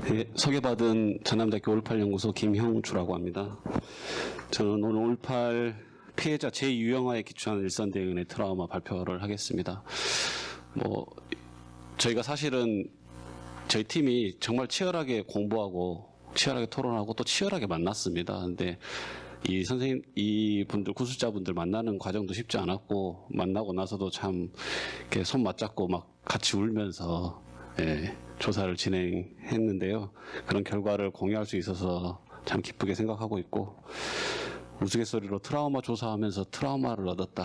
네, 소개받은 전남대학교 5.18 연구소 김형주라고 합니다. 저는 오늘 5.18 피해자 제2유형화에 기초한 일선 대응의 트라우마 발표를 하겠습니다. 저희가 사실은 저희 팀이 정말 치열하게 공부하고 치열하게 토론하고 또 치열하게 만났습니다. 근데 이 선생님, 이분들, 구술자분들 만나는 과정도 쉽지 않았고, 만나고 나서도 참, 이렇게 손 맞잡고 막 같이 울면서, 조사를 진행했는데요. 그런 결과를 공유할 수 있어서 참 기쁘게 생각하고 있고, 우스갯소리로 트라우마 조사하면서 트라우마를 얻었다.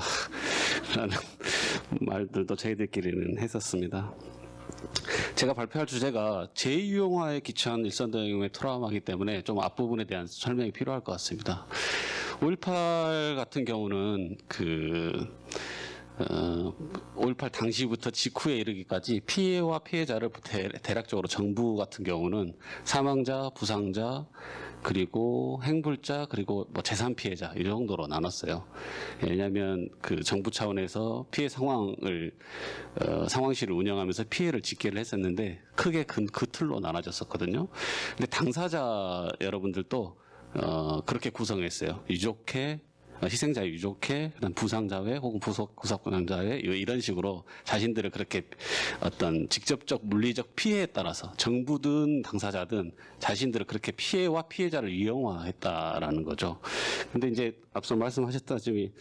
라는 말들도 저희들끼리는 했었습니다. 제가 발표할 주제가 제2유형화에 기초한 일선 대응의 트라우마이기 때문에 좀 앞부분에 대한 설명이 필요할 것 같습니다. 5.18 같은 경우는 5.18 당시부터 직후에 이르기까지 피해와 피해자를 대략적으로 정부 같은 경우는 사망자, 부상자, 그리고 행불자, 그리고 재산 피해자 이 정도로 나눴어요. 왜냐하면 그 정부 차원에서 피해 상황실을 운영하면서 피해를 집계를 했었는데 크게 그 틀로 나눠졌었거든요. 근데 당사자 여러분들도 그렇게 구성했어요. 유족회, 희생자 유족회, 그다음 부상자회 혹은 구속부상자회 이런 식으로 자신들을 그렇게 어떤 직접적 물리적 피해에 따라서 정부든 당사자든 자신들을 그렇게 피해와 피해자를 이용화했다라는 거죠. 근데 이제 앞서 말씀하셨다시피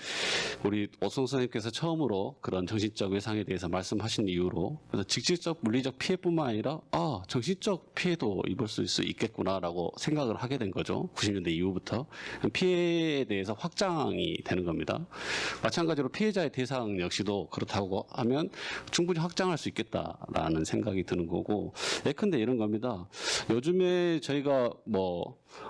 우리 오승 선생님께서 처음으로 그런 정신적 외상에 대해서 말씀하신 이유로 그래서 직접적 물리적 피해뿐만 아니라 정신적 피해도 입을 수 있겠구나라고 생각을 하게 된 거죠. 90년대 이후부터 피해에 대해서 확장이 되는 겁니다. 마찬가지로 피해자의 대상 역시도 그렇다고 하면 충분히 확장할 수 있겠다라는 생각이 드는 거고 예컨대 이런 겁니다. 요즘에 저희가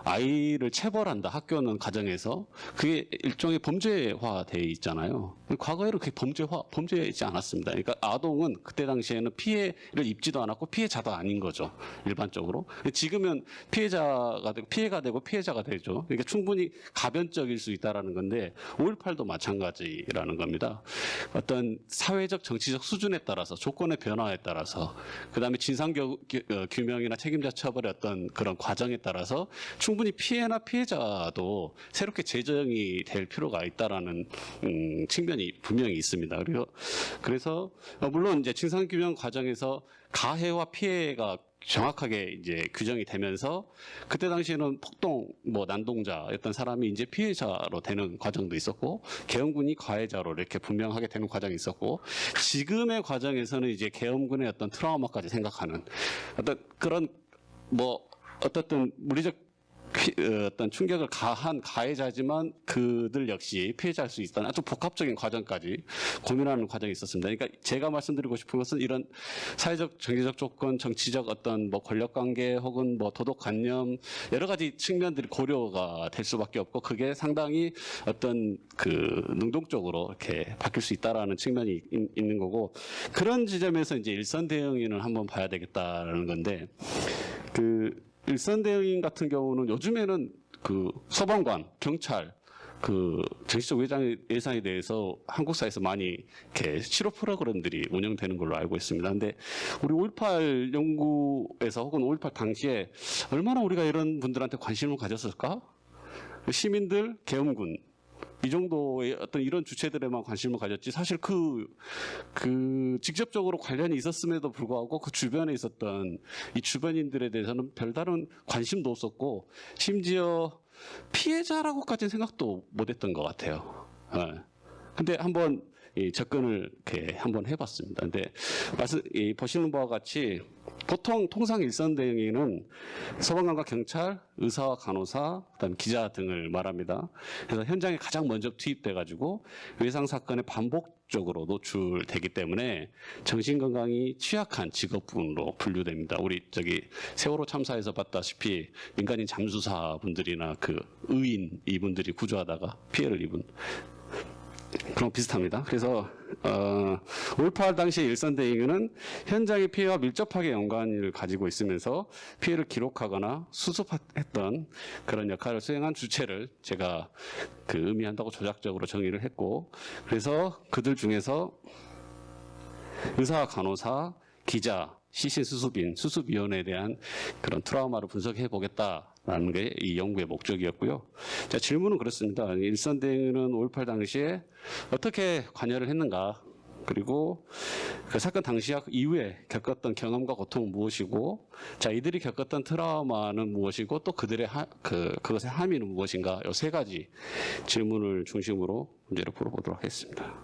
아이를 체벌한다 학교는 가정에서 그게 일종의 범죄화되어 있잖아요. 과거에는 그게 범죄이지 않았습니다. 그러니까 아동은 그때 당시에는 피해를 입지도 않았고 피해자도 아닌 거죠. 일반적으로. 지금은 피해가 되고 피해자가 되죠. 그러니까 충분히 가변적일 수 있다라는 건데 5.18도 마찬가지라는 겁니다. 어떤 사회적 정치적 수준에 따라서 조건의 변화에 따라서 그다음에 진상 규명이나 책임자 처벌의 어떤 그런 과정에 따라서 충분히 피해나 피해자도 새롭게 재정이 될 필요가 있다라는 측면이 분명히 있습니다. 그래서 물론 이제 진상 규명 과정에서 가해와 피해가 정확하게 이제 규정이 되면서 그때 당시에는 폭동 난동자였던 사람이 이제 피해자로 되는 과정도 있었고 계엄군이 가해자로 이렇게 분명하게 되는 과정이 있었고 지금의 과정에서는 이제 계엄군의 어떤 트라우마까지 생각하는 어떤 그런 어떻든 물리적 어떤 충격을 가한 가해자지만 그들 역시 피해자일 수 있다는 아주 복합적인 과정까지 고민하는 과정이 있었습니다. 그러니까 제가 말씀드리고 싶은 것은 이런 사회적, 정치적 조건, 정치적 어떤 권력관계 혹은 도덕관념 여러 가지 측면들이 고려가 될 수밖에 없고 그게 상당히 어떤 능동적으로 이렇게 바뀔 수 있다라는 측면이 있는 거고 그런 지점에서 이제 일선 대응인을 한번 봐야 되겠다라는 건데 일선 대응인 같은 경우는 요즘에는 소방관, 경찰, 정치적 예산에 대해서 한국 사회에서 많이 이렇게 치료 프로그램들이 운영되는 걸로 알고 있습니다. 근데 우리 5.18 연구에서 혹은 5.18 당시에 얼마나 우리가 이런 분들한테 관심을 가졌을까? 시민들, 계엄군. 이 정도의 어떤 이런 주체들에만 관심을 가졌지 사실 직접적으로 관련이 있었음에도 불구하고 그 주변에 있었던 이 주변인들에 대해서는 별다른 관심도 없었고 심지어 피해자라고까지는 생각도 못했던 것 같아요. 근데 한번 접근을 이렇게 한번 해봤습니다. 근데 보시는 바와 같이 보통 통상 일선 대응에는 소방관과 경찰, 의사와 간호사, 그다음 기자 등을 말합니다. 그래서 현장에 가장 먼저 투입돼가지고 외상 사건에 반복적으로 노출되기 때문에 정신 건강이 취약한 직업군으로 분류됩니다. 우리 세월호 참사에서 봤다시피 민간인 잠수사 분들이나 의인 이분들이 구조하다가 피해를 입은. 그런 비슷합니다. 그래서 5.18 당시의 일선 대응은 현장의 피해와 밀접하게 연관을 가지고 있으면서 피해를 기록하거나 수습했던 그런 역할을 수행한 주체를 제가 의미한다고 조작적으로 정의를 했고 그래서 그들 중에서 의사, 간호사, 기자, 시신 수습인, 수습위원회에 대한 그런 트라우마를 분석해 보겠다라는 게 이 연구의 목적이었고요. 자, 질문은 그렇습니다. 일선대행은 5.18 당시에 어떻게 관여를 했는가? 그리고 그 사건 당시 이후에 겪었던 경험과 고통은 무엇이고, 자, 이들이 겪었던 트라우마는 무엇이고, 또 그들의 그것의 함의는 무엇인가? 이 세 가지 질문을 중심으로 문제를 풀어보도록 하겠습니다.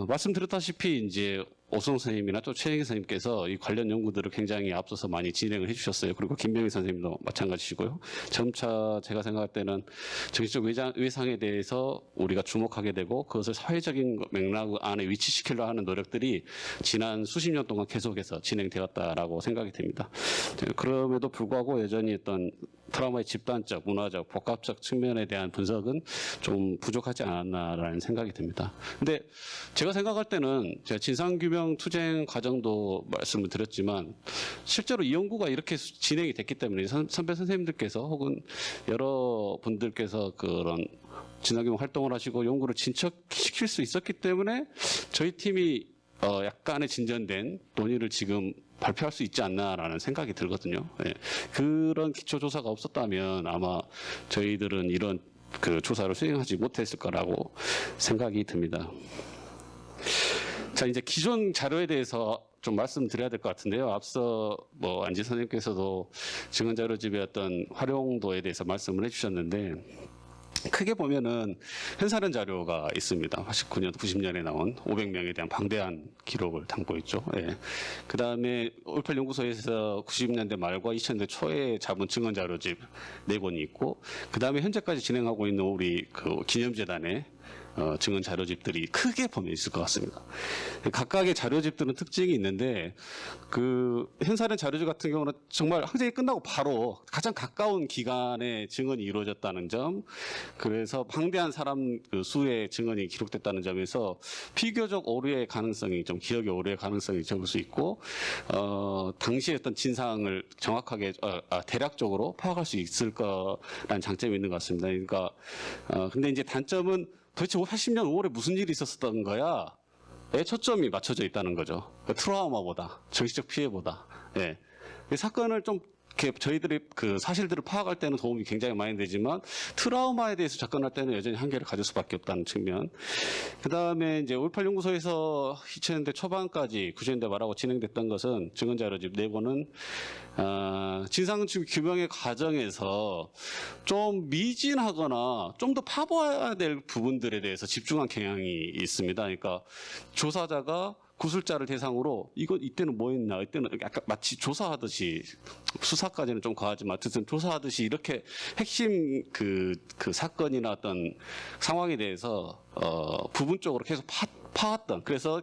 말씀드렸다시피 이제 오성 선생님이나 또 최영희 선생님께서 이 관련 연구들을 굉장히 앞서서 많이 진행을 해주셨어요. 그리고 김병희 선생님도 마찬가지시고요. 점차 제가 생각할 때는 정치적 외상에 대해서 우리가 주목하게 되고 그것을 사회적인 맥락 안에 위치시키려 하는 노력들이 지난 수십 년 동안 계속해서 진행되었다라고 생각이 됩니다. 그럼에도 불구하고 여전히 어떤 트라우마의 집단적, 문화적, 복합적 측면에 대한 분석은 좀 부족하지 않았나라는 생각이 듭니다. 근데 제가 생각할 때는 제가 진상규명 투쟁 과정도 말씀을 드렸지만 실제로 이 연구가 이렇게 진행이 됐기 때문에 선배 선생님들께서 혹은 여러 분들께서 그런 진상규명 활동을 하시고 연구를 진척시킬 수 있었기 때문에 저희 팀이 약간의 진전된 논의를 지금 발표할 수 있지 않나라는 생각이 들거든요. 예. 그런 기초조사가 없었다면 아마 저희들은 이런 그 조사를 수행하지 못했을 거라고 생각이 듭니다. 자, 이제 기존 자료에 대해서 좀 말씀드려야 될 것 같은데요. 앞서 안지 선생님께서도 증언자료집의 어떤 활용도에 대해서 말씀을 해주셨는데, 크게 보면은 현사련 자료가 있습니다. 89년, 90년에 나온 500명에 대한 방대한 기록을 담고 있죠. 예. 그 다음에 5.18 연구소에서 90년대 말과 2000년대 초에 잡은 증언 자료집 4권이 있고, 그 다음에 현재까지 진행하고 있는 우리 그 기념재단의 증언 자료집들이 크게 보면 있을 것 같습니다. 각각의 자료집들은 특징이 있는데 그 현사련 자료집 같은 경우는 정말 항쟁이 끝나고 바로 가장 가까운 기간에 증언이 이루어졌다는 점, 그래서 방대한 사람 그 수의 증언이 기록됐다는 점에서 비교적 오류의 가능성이 좀 기억의 오류의 가능성이 적을 수 있고 당시의 어떤 진상을 정확하게 대략적으로 파악할 수 있을 거라는 장점이 있는 것 같습니다. 그러니까 근데 이제 단점은 도대체 80년 5월에 무슨 일이 있었던 거야? 에 초점이 맞춰져 있다는 거죠. 트라우마보다, 정치적 피해보다. 예. 사건을 좀 이렇게 저희들이 그 사실들을 파악할 때는 도움이 굉장히 많이 되지만 트라우마에 대해서 접근할 때는 여전히 한계를 가질 수밖에 없다는 측면. 그 다음에 이제 5.18 연구소에서 2000년대 초반까지 90년대 말하고 진행됐던 것은 증언자료집 4권은 진상규명의 과정에서 좀 미진하거나 좀 더 파봐야 될 부분들에 대해서 집중한 경향이 있습니다. 그러니까 조사자가 구술자를 대상으로 이때는 뭐 했나, 이때는 약간 마치 조사하듯이, 수사까지는 좀 과하지만 어쨌든 조사하듯이 이렇게 핵심 그 사건이나 어떤 상황에 대해서 부분적으로 계속 파왔던, 그래서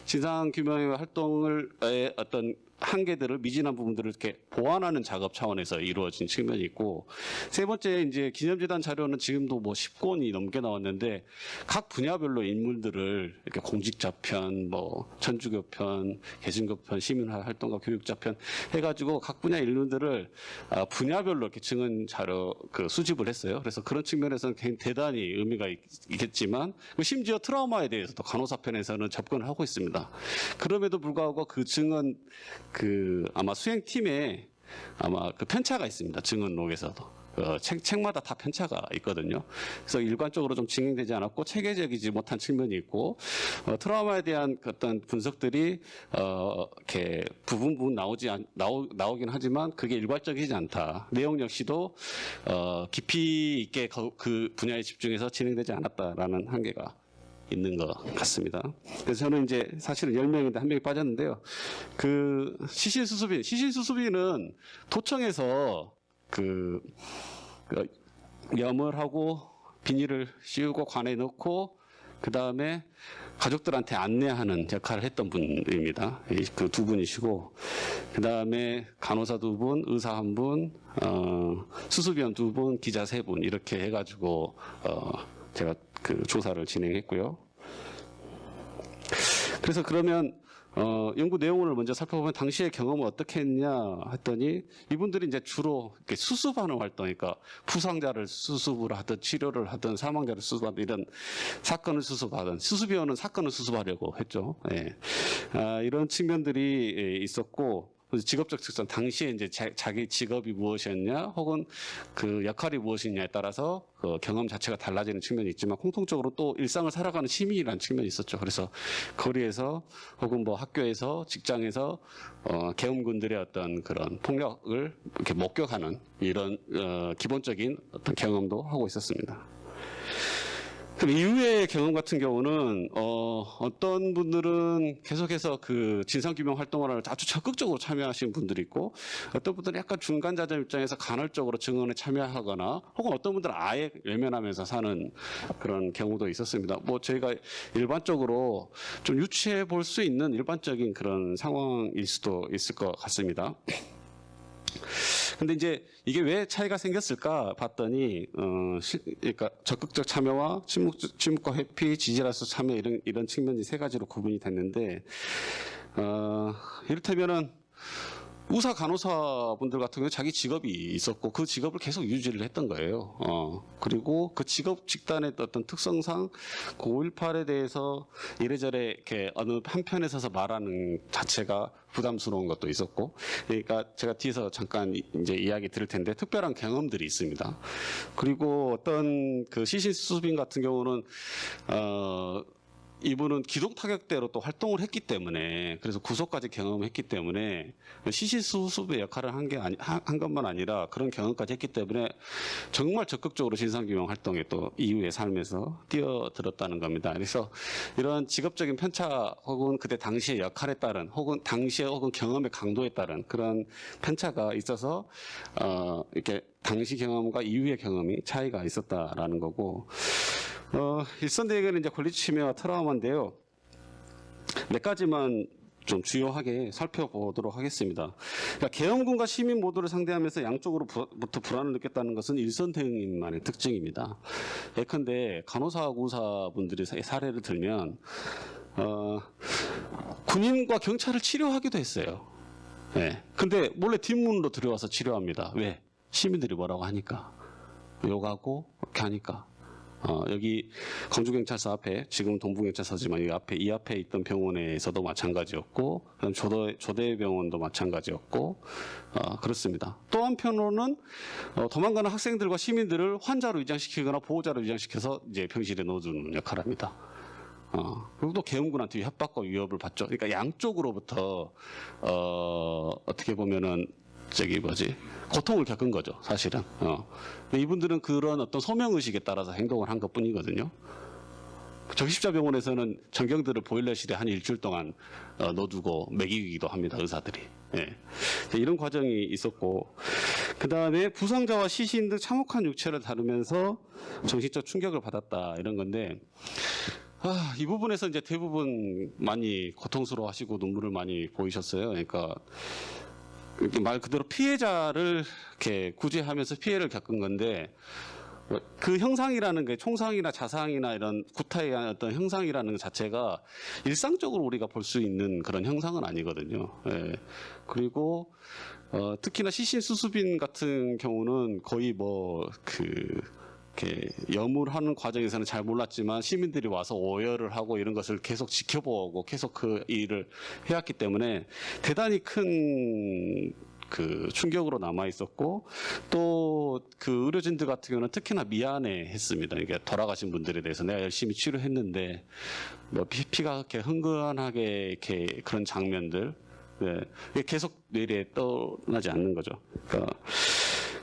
진상규명의 활동을 어떤 한계들을, 미진한 부분들을 이렇게 보완하는 작업 차원에서 이루어진 측면이 있고, 세 번째 이제 기념재단 자료는 지금도 10권이 넘게 나왔는데 각 분야별로 인물들을 이렇게 공직자편, 천주교편, 개신교편, 시민활동가, 교육자편 해가지고 각 분야 인물들을 분야별로 이렇게 증언 자료 수집을 했어요. 그래서 그런 측면에서는 대단히 의미가 있겠지만 심지어 트라우마에 대해서도 간호사 편에서는 접근을 하고 있습니다. 그럼에도 불구하고 그 증언 아마 수행팀에 아마 그 편차가 있습니다. 증언록에서도. 책마다 다 편차가 있거든요. 그래서 일관적으로 좀 진행되지 않았고 체계적이지 못한 측면이 있고 트라우마에 대한 어떤 분석들이 이렇게 부분 나오긴 하지만 그게 일괄적이지 않다. 내용 역시도 깊이 있게 그 분야에 집중해서 진행되지 않았다라는 한계가 있는 것 같습니다. 그래서 저는 이제 사실은 10명인데 1명이 빠졌는데요. 그 시신수습인은 도청에서 염을 하고 비닐을 씌우고 관에 넣고 그 다음에 가족들한테 안내하는 역할을 했던 분입니다. 그 두 분이시고 그 다음에 간호사 2분, 의사 1분, 수습위원 2분, 기자 3분 이렇게 해가지고 제가 그 조사를 진행했고요. 그래서 그러면 연구 내용을 먼저 살펴보면 당시의 경험을 어떻게 했냐 했더니 이분들이 이제 주로 이렇게 수습하는 활동, 그러니까 부상자를 수습을 하든 치료를 하든 사망자를 수습하든 이런 사건을 수습하든 수습위원은 사건을 수습하려고 했죠. 예. 이런 측면들이 있었고. 직업적 특성, 당시에 이제 자기 직업이 무엇이었냐, 혹은 그 역할이 무엇이냐에 따라서 그 경험 자체가 달라지는 측면이 있지만 공통적으로 또 일상을 살아가는 시민이라는 측면이 있었죠. 그래서 거리에서 혹은 뭐 학교에서 직장에서 계엄군들의 어떤 그런 폭력을 이렇게 목격하는 이런 기본적인 어떤 경험도 하고 있었습니다. 그럼 이후의 경험 같은 경우는 어떤 분들은 계속해서 그 진상규명 활동을 아주 적극적으로 참여하시는 분들이 있고, 어떤 분들은 약간 중간자점 입장에서 간헐적으로 증언에 참여하거나, 혹은 어떤 분들은 아예 외면하면서 사는 그런 경우도 있었습니다. 뭐 저희가 일반적으로 좀 유추해 볼 수 있는 일반적인 그런 상황일 수도 있을 것 같습니다. 근데 이제 이게 왜 차이가 생겼을까 봤더니 그러니까 적극적 참여와 침묵과 회피, 지지라서 참여 이런 측면이 세 가지로 구분이 됐는데 이를테면은 의사 간호사분들 같은 경우는 자기 직업이 있었고 그 직업을 계속 유지를 했던 거예요. 그리고 그 직업 직단의 어떤 특성상 그 5.18에 대해서 이래저래 이렇게 어느 한편에 서서 말하는 자체가 부담스러운 것도 있었고, 그러니까 제가 뒤에서 잠깐 이제 이야기 드릴 텐데 특별한 경험들이 있습니다. 그리고 어떤 그 시신 수습인 같은 경우는 이분은 기동 타격대로 또 활동을 했기 때문에, 그래서 구속까지 경험했기 때문에 시신 수습의 역할을 한 것만 아니라 그런 경험까지 했기 때문에 정말 적극적으로 진상규명 활동에 또 이후의 삶에서 뛰어들었다는 겁니다. 그래서 이런 직업적인 편차 혹은 그때 당시의 역할에 따른 혹은 당시의 혹은 경험의 강도에 따른 그런 편차가 있어서 이렇게 당시 경험과 이후의 경험이 차이가 있었다라는 거고, 일선대결은 이제 권리침해와 트라우마인데요. 몇 가지만 좀 주요하게 살펴보도록 하겠습니다. 그러니까 계엄군과 시민 모두를 상대하면서 양쪽으로부터 불안을 느꼈다는 것은 일선 대응인만의 특징입니다. 예컨대 간호사하고 의사분들이 사례를 들면 군인과 경찰을 치료하기도 했어요. 네. 근데 몰래 뒷문으로 들어와서 치료합니다. 왜? 시민들이 뭐라고 하니까, 욕하고 이렇게 하니까. 여기 광주경찰서 앞에, 지금 동부경찰서지만 이 앞에 있던 병원에서도 마찬가지였고, 그다음 조대병원도 마찬가지였고, 그렇습니다. 또 한편으로는 도망가는 학생들과 시민들을 환자로 위장시키거나 보호자로 위장시켜서 이제 병실에 넣어주는 역할을 합니다. 그리고 또 계엄군한테 협박과 위협을 받죠. 그러니까 양쪽으로부터 어떻게 보면은 고통을 겪은 거죠, 사실은. 이분들은 그런 어떤 소명의식에 따라서 행동을 한 것 뿐이거든요. 정십자병원에서는 전경들을 보일러실에 한 일주일 동안 넣어두고 먹이기도 합니다, 의사들이. 예. 이런 과정이 있었고, 그 다음에 부상자와 시신 등 참혹한 육체를 다루면서 정신적 충격을 받았다, 이런 건데, 이 부분에서 이제 대부분 많이 고통스러워하시고 눈물을 많이 보이셨어요. 그러니까 말 그대로 피해자를 이렇게 구제하면서 피해를 겪은 건데, 그 형상이라는 게 총상이나 자상이나 이런 구타에 의한 어떤 형상이라는 것 자체가 일상적으로 우리가 볼 수 있는 그런 형상은 아니거든요. 예. 그리고 특히나 시신 수습인 같은 경우는 거의 이렇게 여물하는 과정에서는 잘 몰랐지만 시민들이 와서 오열을 하고 이런 것을 계속 지켜보고 계속 그 일을 해왔기 때문에 대단히 큰 그 충격으로 남아 있었고, 또 그 의료진들 같은 경우는 특히나 미안해했습니다. 이게 돌아가신 분들에 대해서 내가 열심히 치료했는데 뭐 피가 그렇게 흥건하게 이렇게 그런 장면들, 네, 이게 계속 뇌리에 떠나지 않는 거죠. 그러니까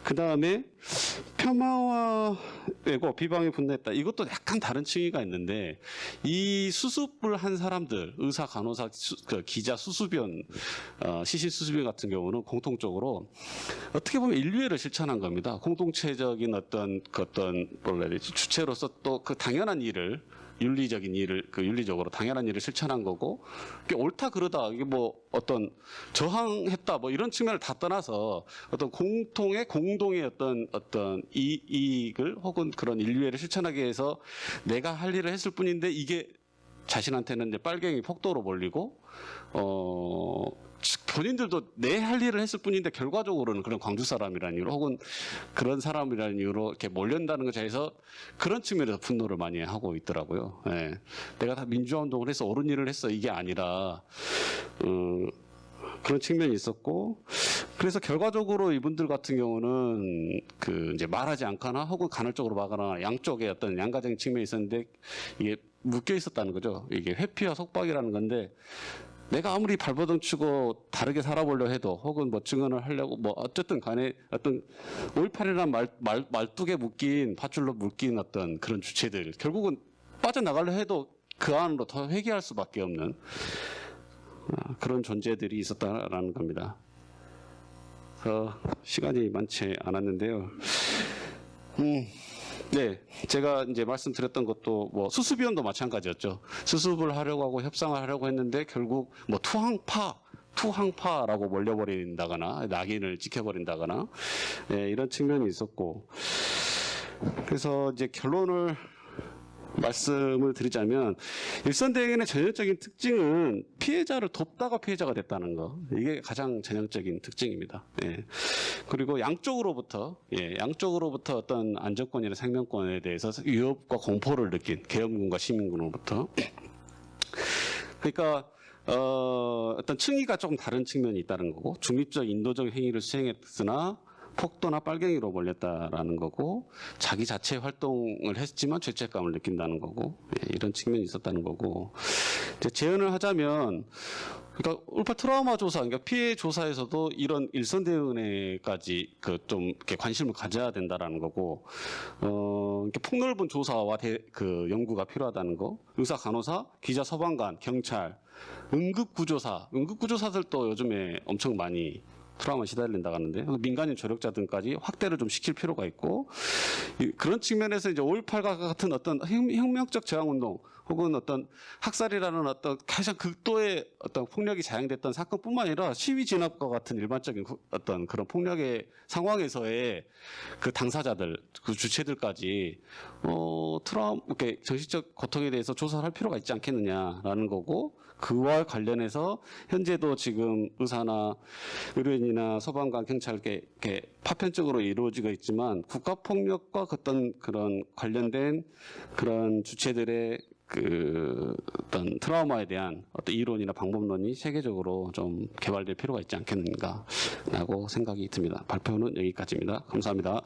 그 다음에 폄하와 비방에 분노했다. 이것도 약간 다른 층위가 있는데, 이 수습을 한 사람들, 의사, 간호사, 기자, 수습위원, 시신 수습위원 같은 경우는 공통적으로 어떻게 보면 인류애를 실천한 겁니다. 공동체적인 어떤 주체로서 또 그 당연한 일을, 윤리적인 일을, 윤리적으로 당연한 일을 실천한 거고, 옳다 그러다, 이게 뭐 어떤 저항했다, 뭐 이런 측면을 다 떠나서 어떤 공동의 어떤 이익을 혹은 그런 인류애를 실천하기 위해서 내가 할 일을 했을 뿐인데 이게 자신한테는 이제 빨갱이 폭도로 몰리고 본인들도 내 할 일을 했을 뿐인데 결과적으로는 그런 광주 사람이라는 이유로 혹은 그런 사람이라는 이유로 이렇게 몰린다는 것에 대해서 그런 측면에서 분노를 많이 하고 있더라고요. 예. 내가 다 민주화 운동을 해서 옳은 일을 했어 이게 아니라 그런 측면이 있었고 그래서 결과적으로 이분들 같은 경우는 그 이제 말하지 않거나 혹은 간헐적으로 막거나 양쪽에 어떤 양가적인 측면이 있었는데 이게 묶여 있었다는 거죠. 이게 회피와 속박이라는 건데 내가 아무리 발버둥 치고 다르게 살아보려 해도 혹은 뭐 증언을 하려고 뭐 어쨌든 간에 어떤 5.18이라는 말뚝에 묶인 밧줄로 묶인 어떤 그런 주체들 결국은 빠져나가려 해도 그 안으로 더 회귀할 수밖에 없는 그런 존재들이 있었다라는 겁니다. 시간이 많지 않았는데요. 네, 제가 이제 말씀드렸던 것도 뭐 수습위원도 마찬가지였죠. 수습을 하려고 하고 협상을 하려고 했는데 결국 뭐 투항파라고 몰려버린다거나 낙인을 찍혀버린다거나 이런 측면이 있었고 그래서 이제 결론을 말씀을 드리자면 일선대행의 전형적인 특징은 피해자를 돕다가 피해자가 됐다는 거 이게 가장 전형적인 특징입니다. 예. 그리고 양쪽으로부터 어떤 안전권이나 생명권에 대해서 위협과 공포를 느낀 계엄군과 시민군으로부터 그러니까 어떤 층위가 조금 다른 측면이 있다는 거고 중립적 인도적 행위를 수행했으나 폭도나 빨갱이로 몰렸다라는 거고 자기 자체 활동을 했지만 죄책감을 느낀다는 거고 이런 측면이 있었다는 거고 이제 재현을 하자면 그러니까 5.18 트라우마 조사 그러니까 피해 조사에서도 이런 일선 대응에까지 그 좀 이렇게 관심을 가져야 된다라는 거고 이렇게 폭넓은 조사와 그 연구가 필요하다는 거 의사 간호사 기자 소방관 경찰 응급구조사들도 요즘에 엄청 많이 트라우마 시달린다고 하는데 민간인 조력자 등까지 확대를 좀 시킬 필요가 있고 그런 측면에서 이제 5.18과 같은 어떤 혁명적 저항운동 혹은 어떤 학살이라는 어떤 가장 극도의 어떤 폭력이 자행됐던 사건뿐만 아니라 시위 진압과 같은 일반적인 어떤 그런 폭력의 상황에서의 그 당사자들 그 주체들까지 이렇게 정신적 고통에 대해서 조사를 할 필요가 있지 않겠느냐라는 거고 그와 관련해서 현재도 지금 의사나 의료인이나 소방관, 경찰께 이렇게 파편적으로 이루어지고 있지만 국가폭력과 어떤 그런 관련된 그런 주체들의 그 어떤 트라우마에 대한 어떤 이론이나 방법론이 세계적으로 좀 개발될 필요가 있지 않겠는가라고 생각이 듭니다. 발표는 여기까지입니다. 감사합니다.